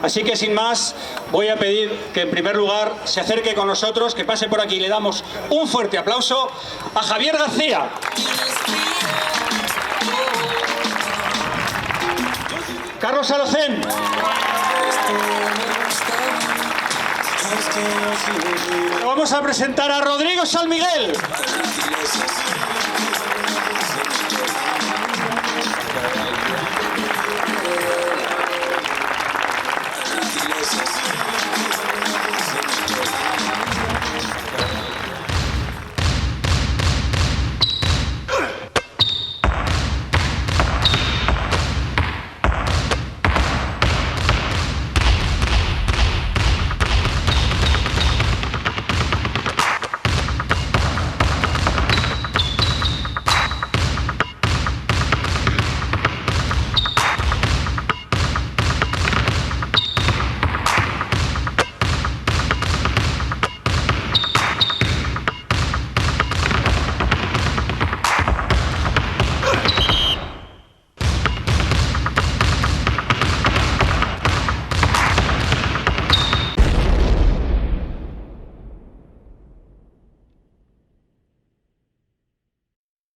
Así que sin más, voy a pedir que en primer lugar se acerque con nosotros, que pase por aquí y le damos un fuerte aplauso a Javier García. Carlos Alocén. Vamos a presentar a Rodrigo San Miguel.